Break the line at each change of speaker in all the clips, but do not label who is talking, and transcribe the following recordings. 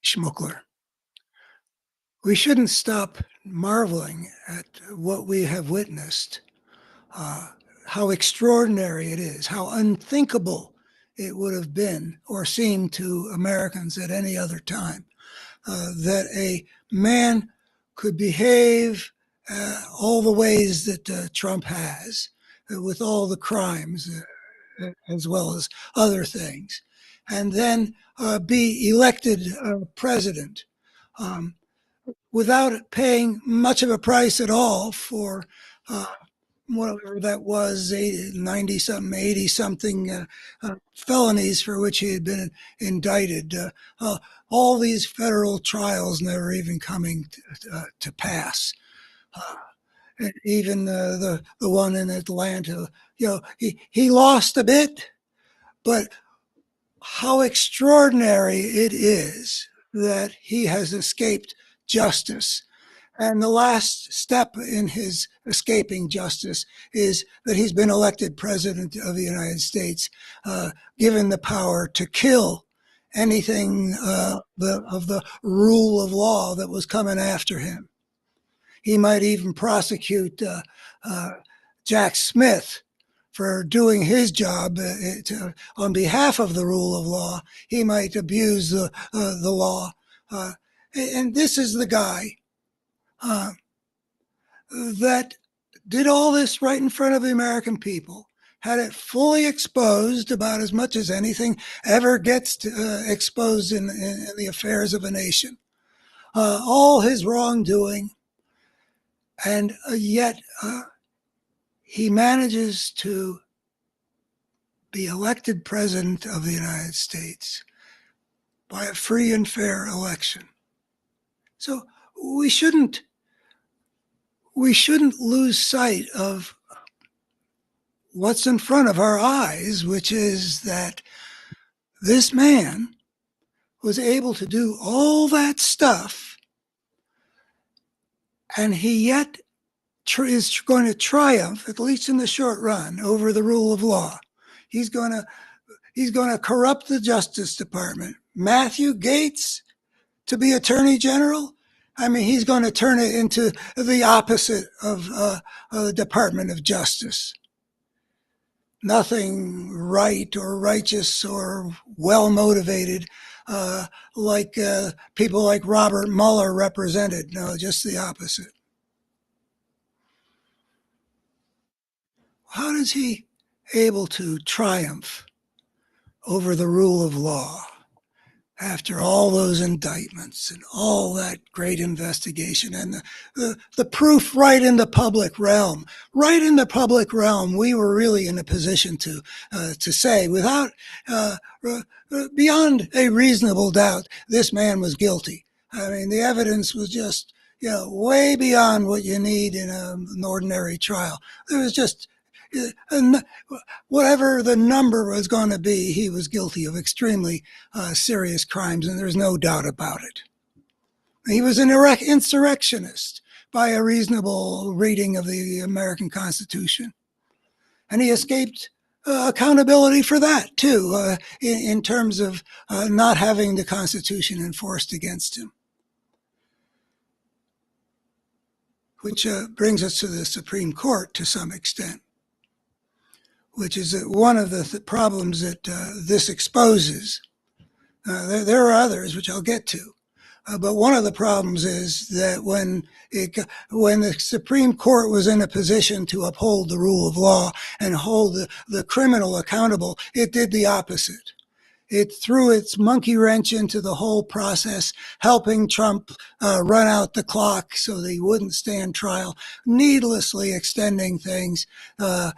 Schmuckler. We shouldn't stop marveling at what we have witnessed, uh, how extraordinary it is, how unthinkable it would have been or seemed to Americans at any other time that a man could behave all the ways that Trump has, with all the crimes as well as other things, and then be elected president. Um, Without paying much of a price at all for uh, whatever that was, 90 something, 80 something felonies for which he had been indicted. All these federal trials never even coming to pass. Uh, Even the one in Atlanta, he lost a bit, but how extraordinary it is that he has escaped justice. And the last step in his escaping justice is that he's been elected president of the United States, given the power to kill anything of the rule of law that was coming after him. He might even prosecute uh, Jack Smith for doing his job on behalf of the rule of law. He might abuse the law. And this is the guy uh, that did all this right in front of the American people, had it fully exposed about as much as anything ever gets exposed in the affairs of a nation. All his wrongdoing, and yet he manages to be elected president of the United States by a free and fair election. So we shouldn't lose sight of what's in front of our eyes, which is that this man was able to do all that stuff, and he yet is going to triumph, at least in the short run, over the rule of law. He's going to corrupt the Justice Department. Matthew Gaetz to be Attorney General. I mean, he's going to turn it into the opposite of the Department of Justice. Nothing right or righteous or well motivated like people like Robert Mueller represented. No, just the opposite. How is he able to triumph over the rule of law after all those indictments and all that great investigation and the proof right in the public realm? Right in the public realm, we were really in a position to say, without beyond a reasonable doubt, this man was guilty. I mean, the evidence was just way beyond what you need in an ordinary trial. There was just whatever the number was going to be, he was guilty of extremely serious crimes, and there's no doubt about it. He was an insurrectionist by a reasonable reading of the American Constitution, and he escaped accountability for that too, in terms of not having the Constitution enforced against him. Which brings us to the Supreme Court to some extent, which is one of the problems that this exposes. There are others, which I'll get to. But one of the problems is that when the Supreme Court was in a position to uphold the rule of law and hold the criminal accountable, it did the opposite. It threw its monkey wrench into the whole process, helping Trump run out the clock so that he wouldn't stand trial, needlessly extending things for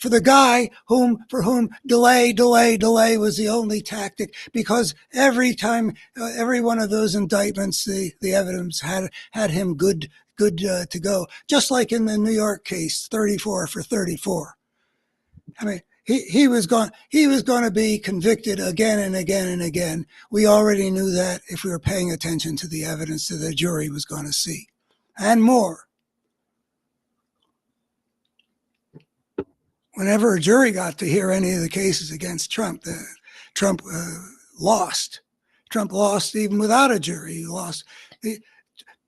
the guy for whom delay was the only tactic, because every time, every one of those indictments, the evidence had him good to go, just like in the New York case, 34 for 34. I mean, he was going to be convicted again and again and again. We already knew that if we were paying attention to the evidence that the jury was going to see, and more. Whenever a jury got to hear any of the cases against Trump, Trump lost. Trump lost even without a jury. He lost.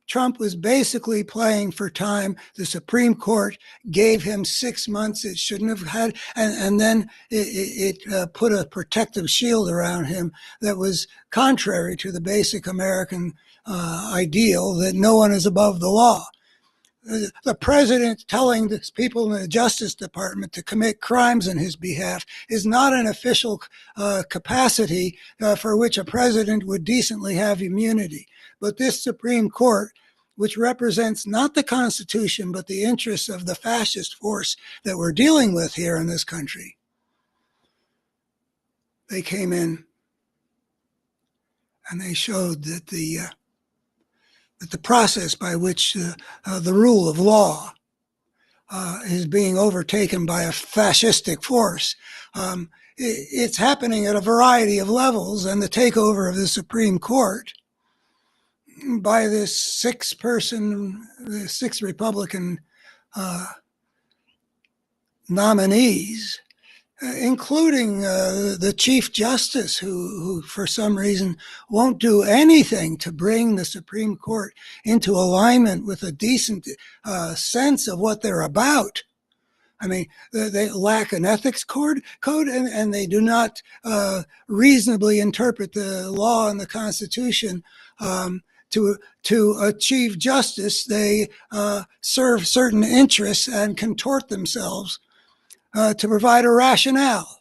Trump was basically playing for time. The Supreme Court gave him 6 months it shouldn't have had, and then it put a protective shield around him that was contrary to the basic American ideal that no one is above the law. The president telling the people in the Justice Department to commit crimes on his behalf is not an official capacity for which a president would decently have immunity. But this Supreme Court, which represents not the Constitution, but the interests of the fascist force that we're dealing with here in this country, they came in and they showed that the process by which the rule of law is being overtaken by a fascistic force, it's happening at a variety of levels, and the takeover of the Supreme Court by this six Republican nominees, including the Chief Justice, who for some reason won't do anything to bring the Supreme Court into alignment with a decent sense of what they're about. I mean, they lack an ethics code, and they do not reasonably interpret the law and the Constitution to achieve justice. They serve certain interests and contort themselves to provide a rationale.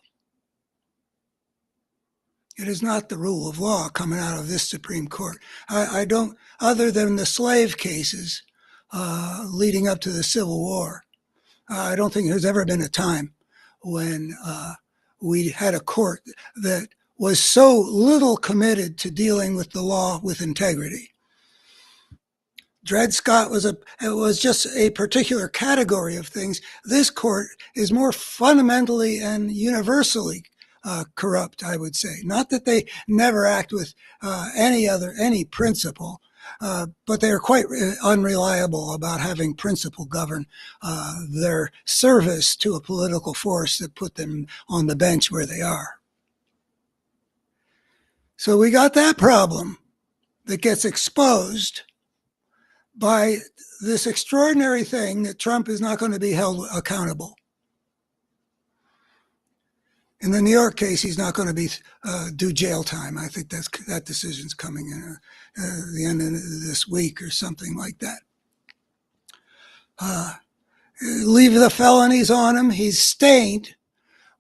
It is not the rule of law coming out of this Supreme Court. I don't, other than the slave cases leading up to the Civil War, I don't think there's ever been a time when we had a court that was so little committed to dealing with the law with integrity. Dred Scott was just a particular category of things. This court is more fundamentally and universally corrupt, I would say. Not that they never act with any principle, but they are quite unreliable about having principle govern their service to a political force that put them on the bench where they are. So we got that problem that gets exposed by this extraordinary thing that Trump is not going to be held accountable. In the New York case, he's not going to be do jail time. I think that decision's coming in the end of this week or something like that. Leave the felonies on him. He's stained,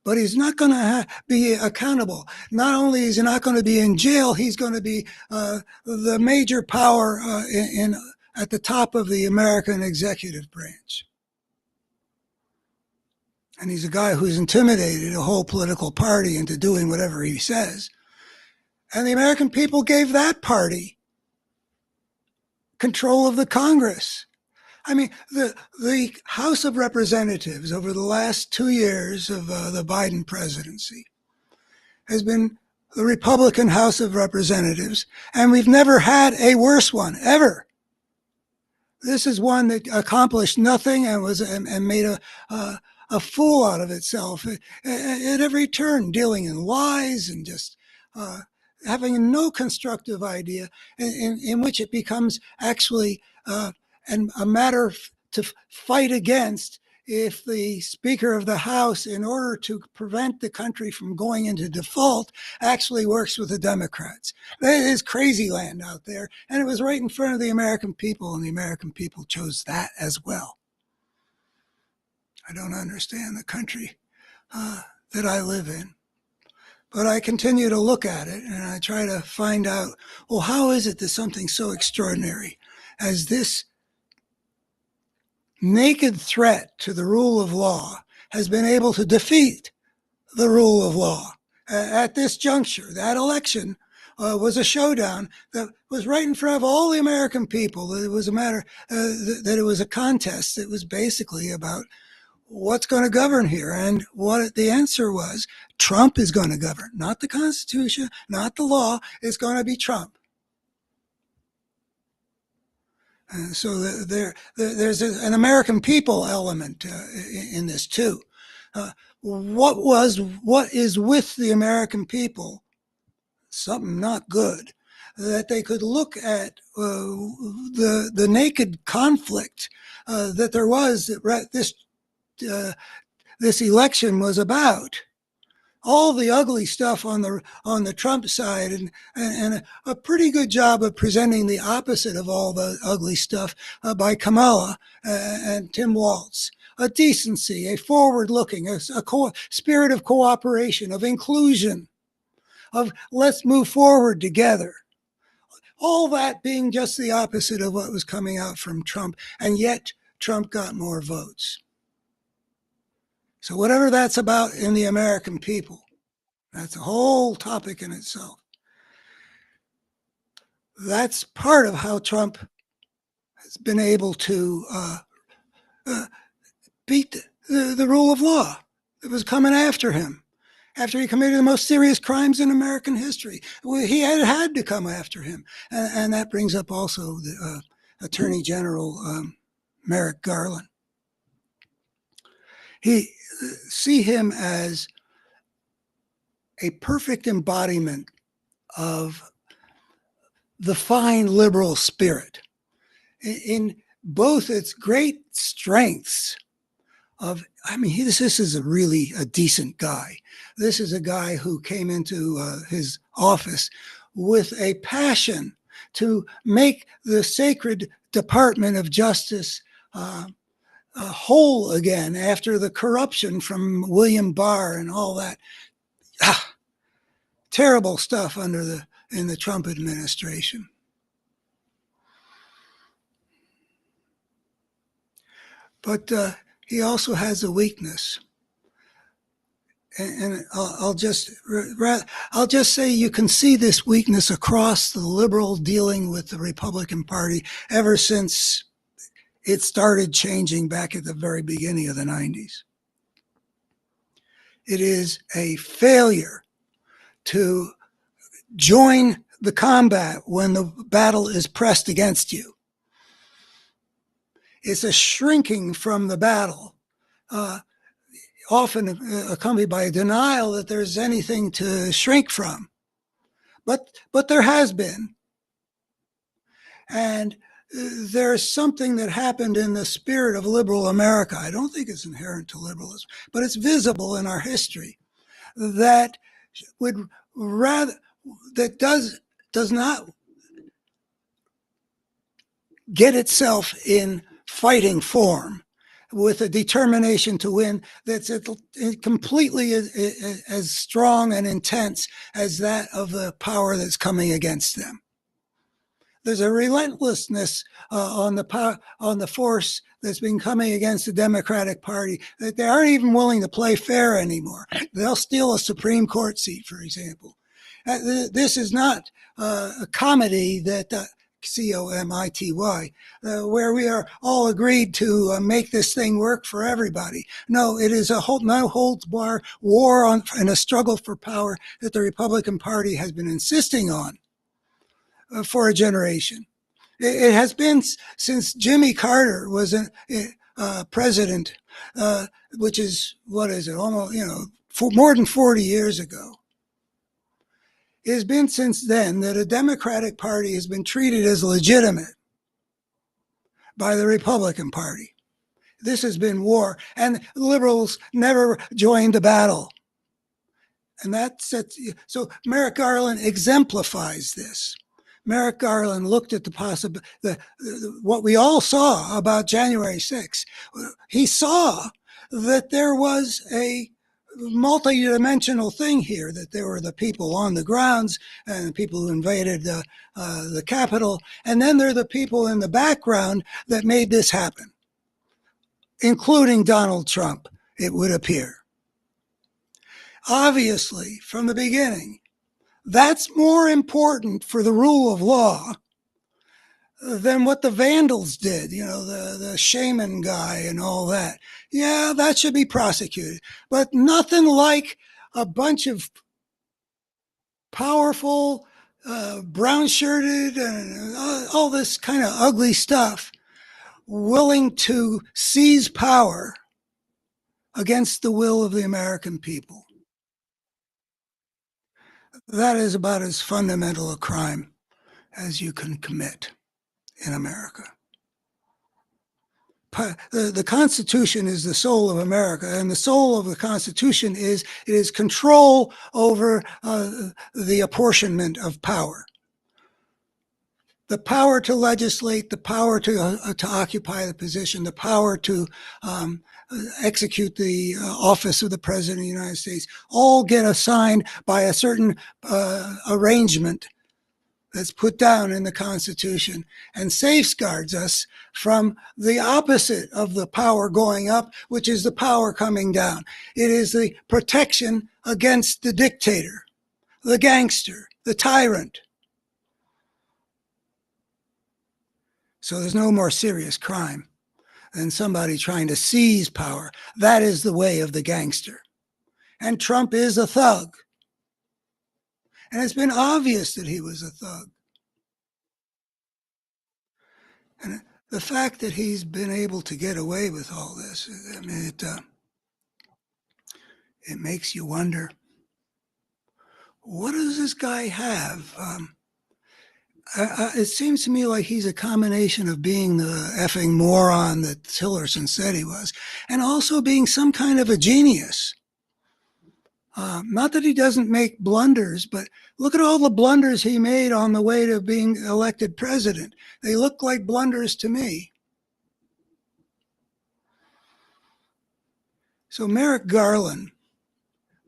but he's not going to be accountable. Not only is he not going to be in jail, he's going to be the major power at the top of the American executive branch. And he's a guy who's intimidated a whole political party into doing whatever he says. And the American people gave that party control of the Congress. I mean, the House of Representatives over the last 2 years of the Biden presidency has been the Republican House of Representatives, and we've never had a worse one, ever. This is one that accomplished nothing and made a fool out of itself at every turn, dealing in lies and just having no constructive idea, in which it becomes actually a matter to fight against if the Speaker of the House, in order to prevent the country from going into default, actually works with the Democrats. That is crazy land out there, and it was right in front of the American people, and the American people chose that as well. I don't understand the country that I live in, but I continue to look at it, and I try to find out, well, how is it that something so extraordinary as this naked threat to the rule of law has been able to defeat the rule of law at this juncture? That election was a showdown that was right in front of all the American people. It was a matter that it was a contest that was basically about what's going to govern here. And what the answer was, Trump is going to govern, not the Constitution, not the law. It's going to be Trump. And so there's an American people element in this too. What is with the American people something not good, that they could look at the naked conflict that there was that uh, this election was about. All the ugly stuff on the Trump side, and a pretty good job of presenting the opposite of all the ugly stuff by Kamala and Tim Walz. A decency, a forward-looking, spirit of cooperation, of inclusion, of let's move forward together. All that being just the opposite of what was coming out from Trump, and yet Trump got more votes. So whatever that's about in the American people, that's a whole topic in itself. That's part of how Trump has been able to beat the rule of law that was coming after him. After he committed the most serious crimes in American history, he had to come after him. And that brings up also the Attorney General Merrick Garland. He see him as a perfect embodiment of the fine liberal spirit in both its great strengths of, I mean, this is really a decent guy. This is a guy who came into his office with a passion to make the sacred Department of Justice whole again after the corruption from William Barr and all that terrible stuff in the Trump administration. But he also has a weakness, and I'll just say you can see this weakness across the liberal dealing with the Republican Party ever since it started changing back at the very beginning of the 90s. It is a failure to join the combat when the battle is pressed against you. It's a shrinking from the battle, often accompanied by a denial that there's anything to shrink from. But there has been. And there's something that happened in the spirit of liberal America. I don't think it's inherent to liberalism, but it's visible in our history that would rather, that does not get itself in fighting form with a determination to win that's completely as strong and intense as that of the power that's coming against them. There's a relentlessness on the force that's been coming against the Democratic Party that they aren't even willing to play fair anymore. They'll steal a Supreme Court seat, for example. This is not a comedy that COMITY, where we are all agreed to make this thing work for everybody. No, it is a no holds bar war and a struggle for power that the Republican Party has been insisting on for a generation. It has been since Jimmy Carter was president, which is, almost, for more than 40 years ago. It has been since then that a Democratic Party has been treated as legitimate by the Republican Party. This has been war, and liberals never joined the battle. And so Merrick Garland exemplifies this. Merrick Garland looked at what we all saw about January 6th. He saw that there was a multi-dimensional thing here, that there were the people on the grounds and the people who invaded the Capitol, and then there are the people in the background that made this happen, including Donald Trump, it would appear. Obviously, from the beginning, that's more important for the rule of law than what the vandals did, the shaman guy and all that. Yeah, that should be prosecuted. But nothing like a bunch of powerful, brown-shirted, and all this kind of ugly stuff willing to seize power against the will of the American people. That is about as fundamental a crime as you can commit in America. The Constitution is the soul of America, and the soul of the Constitution is it is control over the apportionment of power. The power to legislate, the power to occupy the position, the power to execute the office of the President of the United States, all get assigned by a certain arrangement that's put down in the Constitution and safeguards us from the opposite of the power going up, which is the power coming down. It is the protection against the dictator, the gangster, the tyrant. So there's no more serious crime than somebody trying to seize power. That is the way of the gangster. And Trump is a thug. And it's been obvious that he was a thug. And the fact that he's been able to get away with all this, I mean, it makes you wonder, what does this guy have? It seems to me like he's a combination of being the effing moron that Tillerson said he was, and also being some kind of a genius. Not that he doesn't make blunders, but look at all the blunders he made on the way to being elected president. They look like blunders to me. So Merrick Garland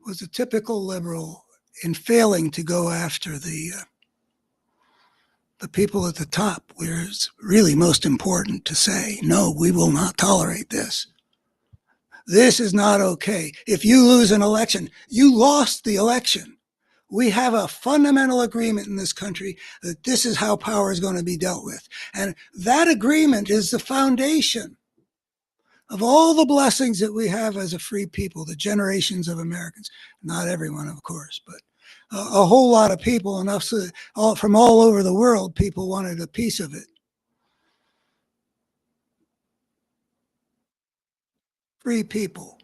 was a typical liberal in failing to go after the people at the top, where it's really most important to say, no, we will not tolerate this. This is not okay. If you lose an election, you lost the election. We have a fundamental agreement in this country that this is how power is going to be dealt with. And that agreement is the foundation of all the blessings that we have as a free people, the generations of Americans. Not everyone, of course, but a whole lot of people, enough so from all over the world, people wanted a piece of it. Free people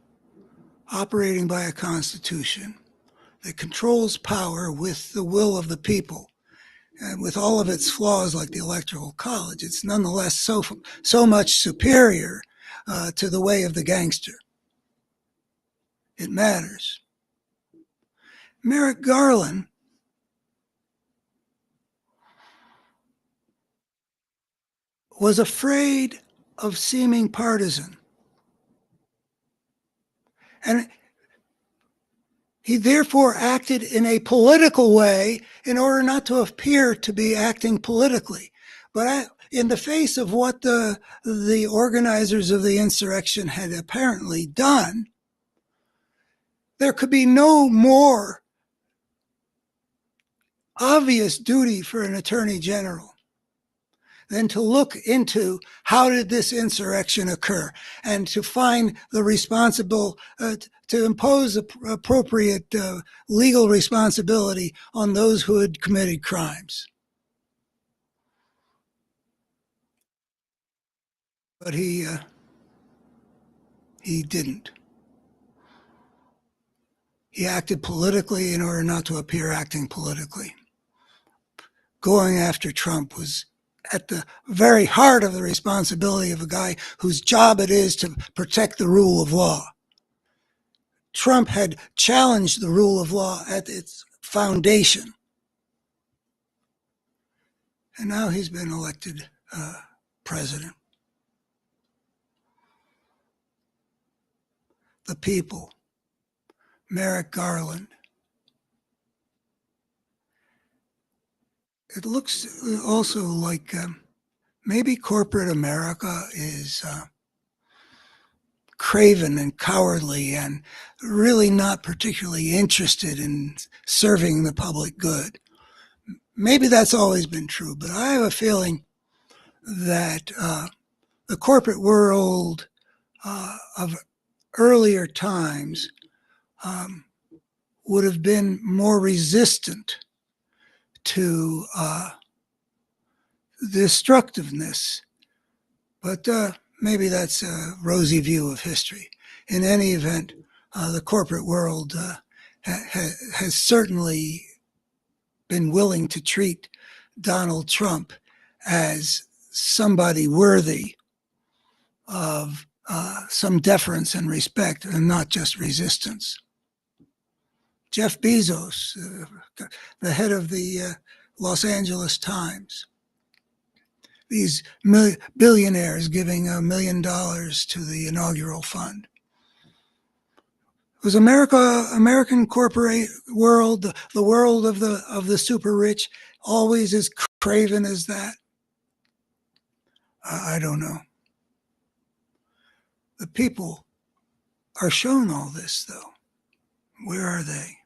operating by a constitution that controls power with the will of the people. And with all of its flaws like the Electoral College, it's nonetheless so much superior to the way of the gangster. It matters. Merrick Garland was afraid of seeming partisan. And he therefore acted in a political way in order not to appear to be acting politically. But in the face of what the organizers of the insurrection had apparently done, there could be no more obvious duty for an attorney general than to look into how did this insurrection occur and to find the responsible, to impose appropriate legal responsibility on those who had committed crimes. But he didn't. He acted politically in order not to appear acting politically. Going after Trump was at the very heart of the responsibility of a guy whose job it is to protect the rule of law. Trump had challenged the rule of law at its foundation. And now he's been elected president. The people, Merrick Garland. It looks also like maybe corporate America is craven and cowardly and really not particularly interested in serving the public good. Maybe that's always been true, but I have a feeling that the corporate world of earlier times would have been more resistant to destructiveness. But maybe that's a rosy view of history. In any event, the corporate world has certainly been willing to treat Donald Trump as somebody worthy of some deference and respect and not just resistance. Jeff Bezos, the head of the Los Angeles Times, these billionaires giving $1 million to the inaugural fund. It was American corporate world, the world of the super rich, always as craven as that? I don't know. The people are shown all this, though. Where are they?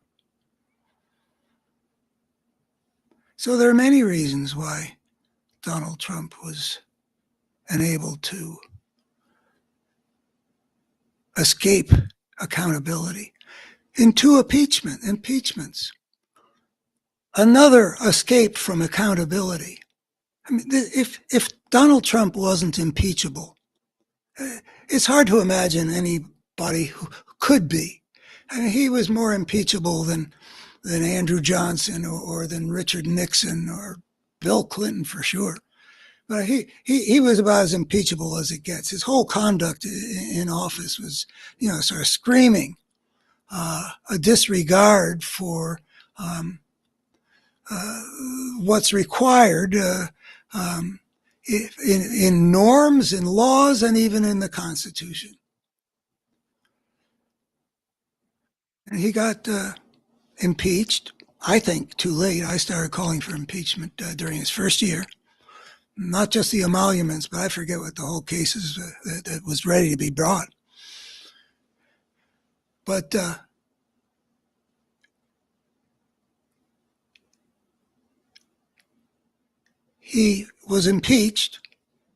So there are many reasons why Donald Trump was unable to escape accountability. In 2 impeachments. Another escape from accountability. I mean, if Donald Trump wasn't impeachable, it's hard to imagine anybody who could be. I mean, he was more impeachable than Andrew Johnson or than Richard Nixon or Bill Clinton for sure. But he was about as impeachable as it gets. His whole conduct in office was, sort of screaming a disregard for what's required in norms, in laws, and even in the Constitution. And he got impeached, I think, too late. I started calling for impeachment during his first year. Not just the emoluments, but I forget what the whole case is that was ready to be brought. But he was impeached.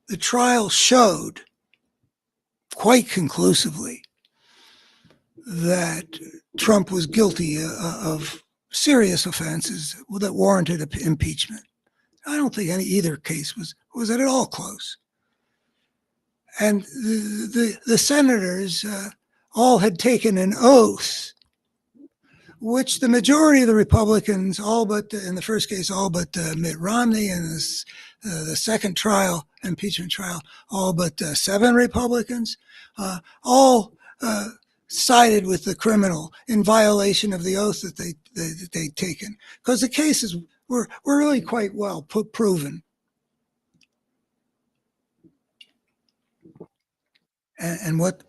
The trial showed quite conclusively that Trump was guilty of serious offenses that warranted impeachment. I don't think either case was at all close. And the senators all had taken an oath, which the majority of the Republicans, all but, in the first case, all but Mitt Romney, and the second trial, impeachment trial, all but 7 Republicans, all sided with the criminal in violation of the oath that they'd taken, because the cases were really quite well proven. And what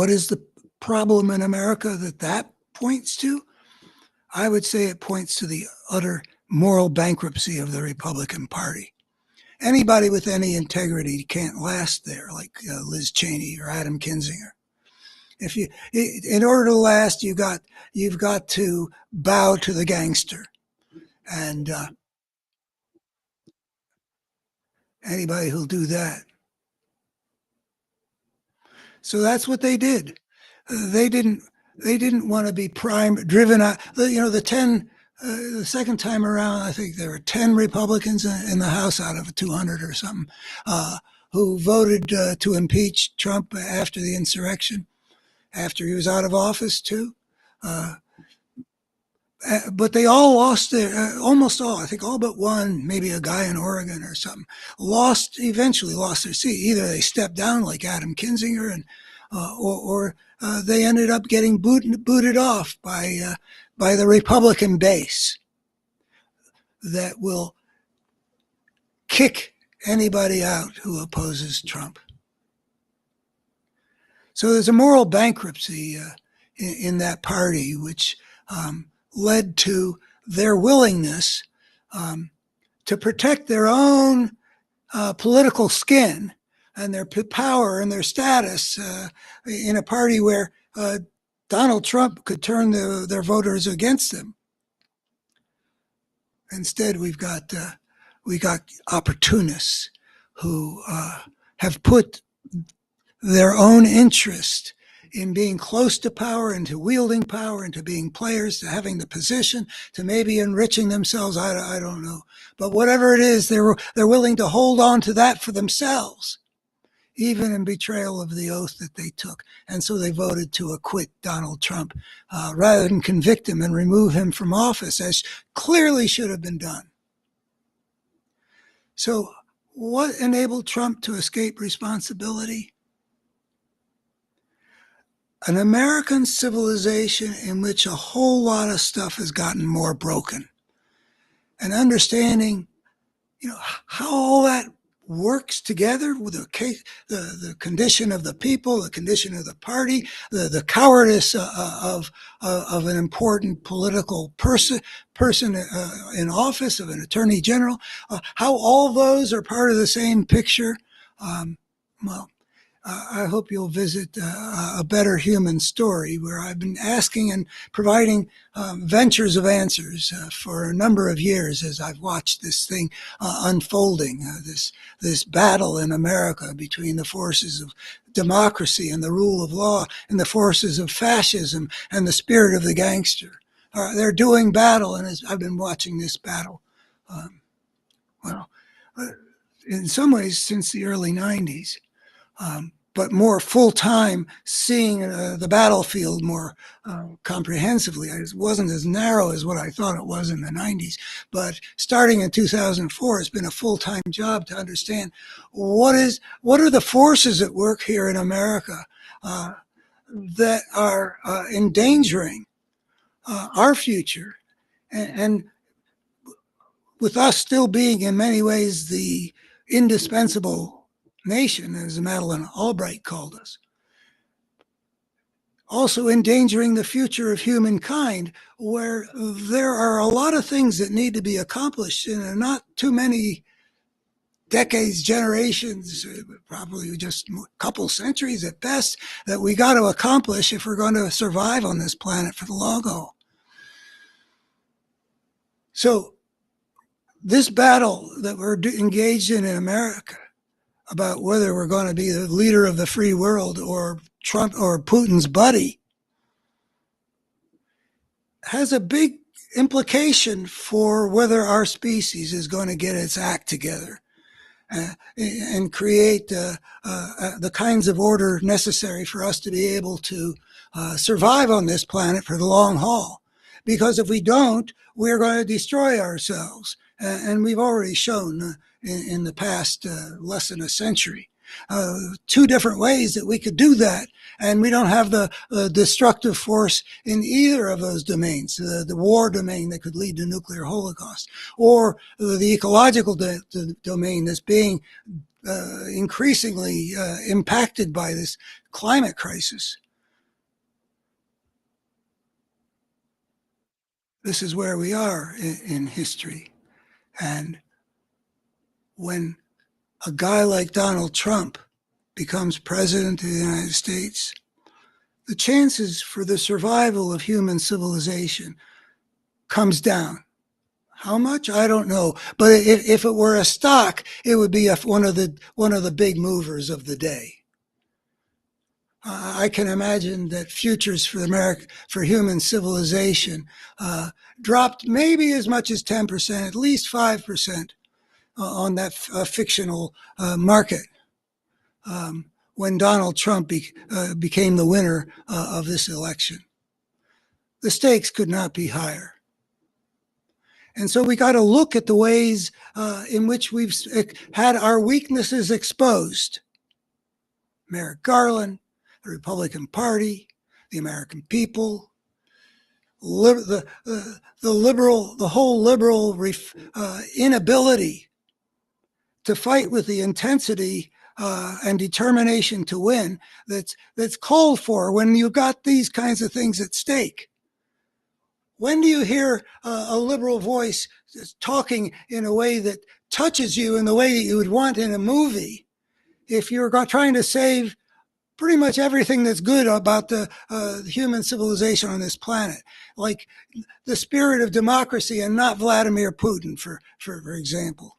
is the problem in America that points to? I would say it points to the utter moral bankruptcy of the Republican Party. Anybody with any integrity can't last there, like Liz Cheney or Adam Kinzinger. In order to last, you've got to bow to the gangster, and anybody who'll do that. So that's what they did. They didn't want to be driven out. The second time around, I think there were 10 Republicans in the House out of 200 or something who voted to impeach Trump after the insurrection, after he was out of office too. But they all lost almost all, I think all but one, maybe a guy in Oregon or something, eventually lost their seat. Either they stepped down like Adam Kinzinger, and or they ended up getting booted off by the Republican base that will kick anybody out who opposes Trump. So there's a moral bankruptcy in that party, which led to their willingness to protect their own political skin and their power and their status in a party where Donald Trump could turn their voters against them. Instead, we got opportunists who have put their own interest in being close to power, into wielding power, into being players, to having the position, to maybe enriching themselves. I don't know. But whatever it is, they're willing to hold on to that for themselves even in betrayal of the oath that they took. And so they voted to acquit Donald Trump rather than convict him and remove him from office, as clearly should have been done. So, what enabled Trump to escape responsibility? An American civilization in which a whole lot of stuff has gotten more broken. And understanding, how all that works together with the condition of the people, the condition of the party, the cowardice of an important political person in office, of an attorney general, how all those are part of the same picture. Um, well, I hope you'll visit A Better Human Story, where I've been asking and providing ventures of answers for a number of years as I've watched this thing unfolding, this battle in America between the forces of democracy and the rule of law and the forces of fascism and the spirit of the gangster. They're doing battle, and I've been watching this battle, um, well, uh, in some ways since the early 90s. But more full time, seeing the battlefield more comprehensively. It wasn't as narrow as what I thought it was in the 90s. But starting in 2004, it's been a full time job to understand what are the forces at work here in America that are endangering our future, and with us still being in many ways the indispensable nation, as Madeleine Albright called us, also endangering the future of humankind, where there are a lot of things that need to be accomplished in not too many decades, generations, probably just a couple centuries at best, that we got to accomplish if we're going to survive on this planet for the long haul. So this battle that we're engaged in America about whether we're going to be the leader of the free world or Trump or Putin's buddy has a big implication for whether our species is going to get its act together and create the kinds of order necessary for us to be able to survive on this planet for the long haul. Because if we don't, we're going to destroy ourselves. And we've already shown in the past less than a century two different ways that we could do that. And we don't have the destructive force in either of those domains, the war domain that could lead to nuclear holocaust, or the ecological domain that's being increasingly impacted by this climate crisis. This is where we are in history. And when a guy like Donald Trump becomes president of the United States, the chances for the survival of human civilization comes down. How much? I don't know. But if it were a stock, it would be one of the big movers of the day. I can imagine that futures for human civilization dropped maybe as much as 10%, at least 5% on that fictional market when Donald Trump became the winner of this election. The stakes could not be higher. And so we got to look at the ways in which we've had our weaknesses exposed. Merrick Garland, the Republican Party, the American people, the whole liberal inability to fight with the intensity and determination to win that's called for when you've got these kinds of things at stake. When do you hear a liberal voice talking in a way that touches you in the way that you would want in a movie if you're trying to save pretty much everything that's good about the human civilization on this planet, like the spirit of democracy and not Vladimir Putin, for example?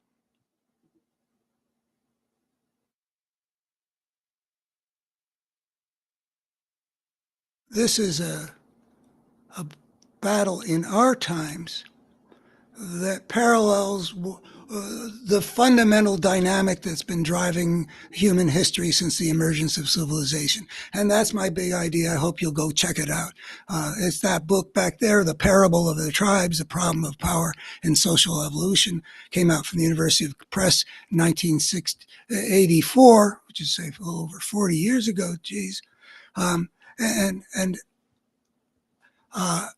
This is a battle in our times that parallels the fundamental dynamic that's been driving human history since the emergence of civilization. And that's my big idea. I hope you'll go check it out. It's that book back there, The Parable of the Tribes, The Problem of Power in Social Evolution, came out from the University of Press in 1984, which is, say, a little over 40 years ago, geez. And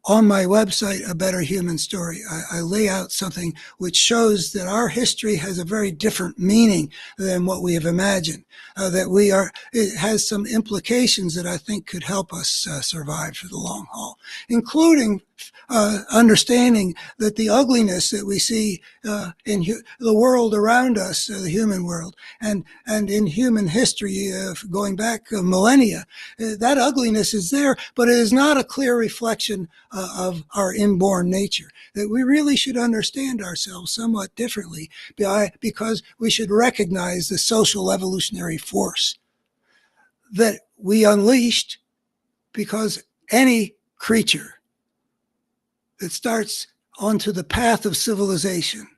on my website, A Better Human Story, I lay out something which shows that our history has a very different meaning than what we have imagined. It has some implications that I think could help us survive for the long haul, including understanding that the ugliness that we see in the world around us, the human world, and in human history going back millennia, that ugliness is there, but it is not a clear reflection of our inborn nature, that we really should understand ourselves somewhat differently because we should recognize the social evolutionary force that we unleashed, because any creature that starts onto the path of civilization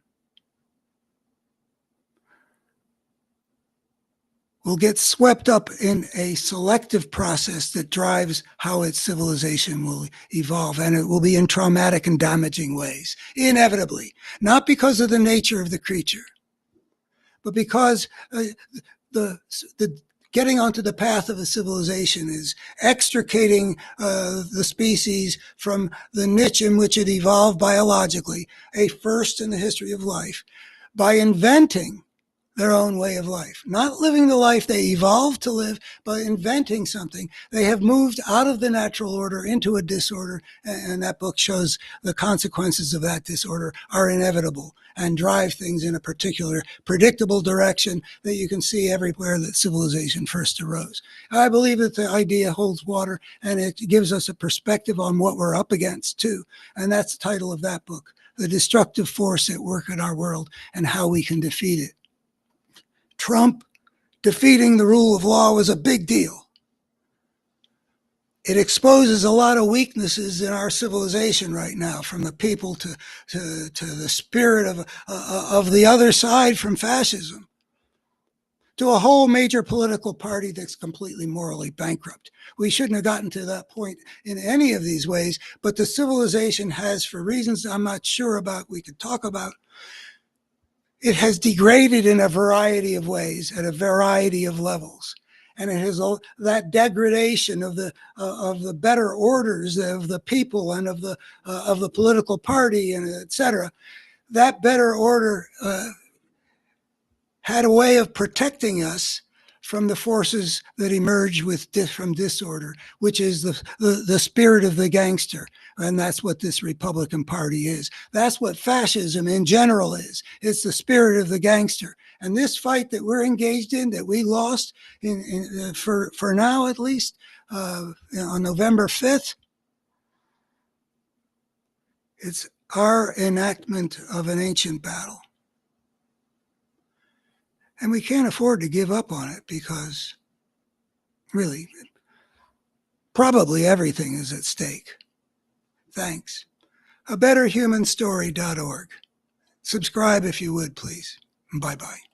will get swept up in a selective process that drives how its civilization will evolve. And it will be in traumatic and damaging ways, inevitably, not because of the nature of the creature, but because the getting onto the path of a civilization is extricating the species from the niche in which it evolved biologically, a first in the history of life, by inventing their own way of life, not living the life they evolved to live, but inventing something. They have moved out of the natural order into a disorder, and that book shows the consequences of that disorder are inevitable and drive things in a particular predictable direction that you can see everywhere that civilization first arose. I believe that the idea holds water, and it gives us a perspective on what we're up against too, and that's the title of that book, The Destructive Force at Work in Our World and How We Can Defeat It. Trump defeating the rule of law was a big deal. It exposes a lot of weaknesses in our civilization right now, from the people to the spirit of the other side, from fascism to a whole major political party that's completely morally bankrupt. We shouldn't have gotten to that point in any of these ways, but the civilization has, for reasons I'm not sure about, we could talk about, it has degraded in a variety of ways at a variety of levels. And it has that degradation of the better orders of the people and of the political party, and et cetera. That better order had a way of protecting us from the forces that emerge from disorder, which is the spirit of the gangster. And that's what this Republican Party is. That's what fascism in general is. It's the spirit of the gangster. And this fight that we're engaged in, that we lost for now at least, on November 5th, it's our enactment of an ancient battle. And we can't afford to give up on it, because really, probably everything is at stake. Thanks. ABetterHumanStory.org. Subscribe if you would, please. Bye-bye.